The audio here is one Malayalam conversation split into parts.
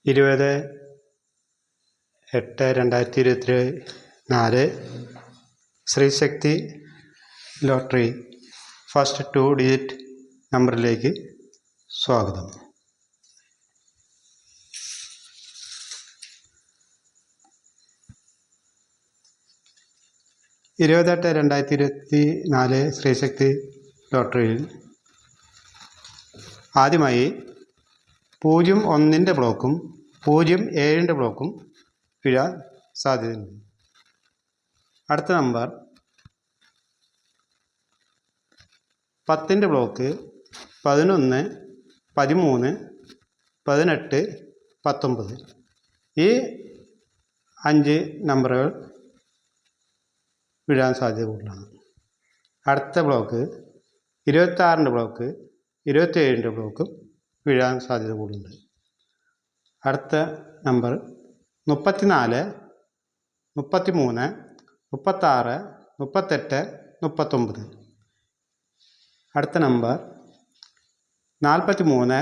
20/8/2024 ശ്രീശക്തി ലോട്ടറി ഫസ്റ്റ് 2 ഡിജിറ്റ് നമ്പറിലേക്ക് സ്വാഗതം. ശ്രീശക്തി ലോട്ടറിയിൽ ആദ്യമായി 01 ബ്ലോക്കും 07 ബ്ലോക്കും വീഴാൻ സാധ്യതയുണ്ട്. അടുത്ത നമ്പർ 10 ബ്ലോക്ക് 11, 13, 18, 19 ഈ 5 നമ്പറുകൾ വീഴാൻ സാധ്യത കൂടുതലാണ്. അടുത്ത ബ്ലോക്ക് 26 ബ്ലോക്ക് 27 ബ്ലോക്കും വീഴാൻ സാധ്യത കൂടുതലുണ്ട്. അടുത്ത നമ്പർ 34, 33, 36, 38, 39. അടുത്ത നമ്പർ 43,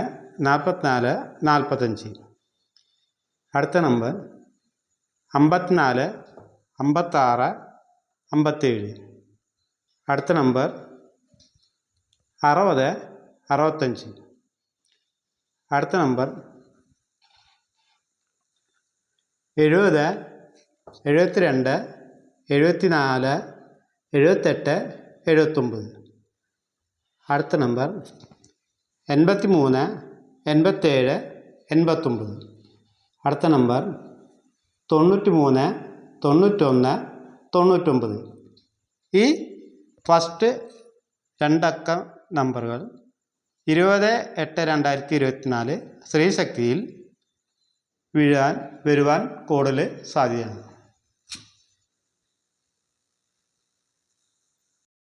44, 45. അടുത്ത നമ്പർ 54, 56, 57. അടുത്ത നമ്പർ 60, 65. അടുത്ത നമ്പർ 70, 72, 74, 78, 79. അടുത്ത നമ്പർ 83, 87, 89. അടുത്ത നമ്പർ 93, 91, 99. ഈ ഫസ്റ്റ് 2 അക്ക നമ്പറുകൾ 20/8/2024 ശ്രീശക്തിയിൽ വരുവാൻ കൂടുതൽ സാധ്യതയാണ്.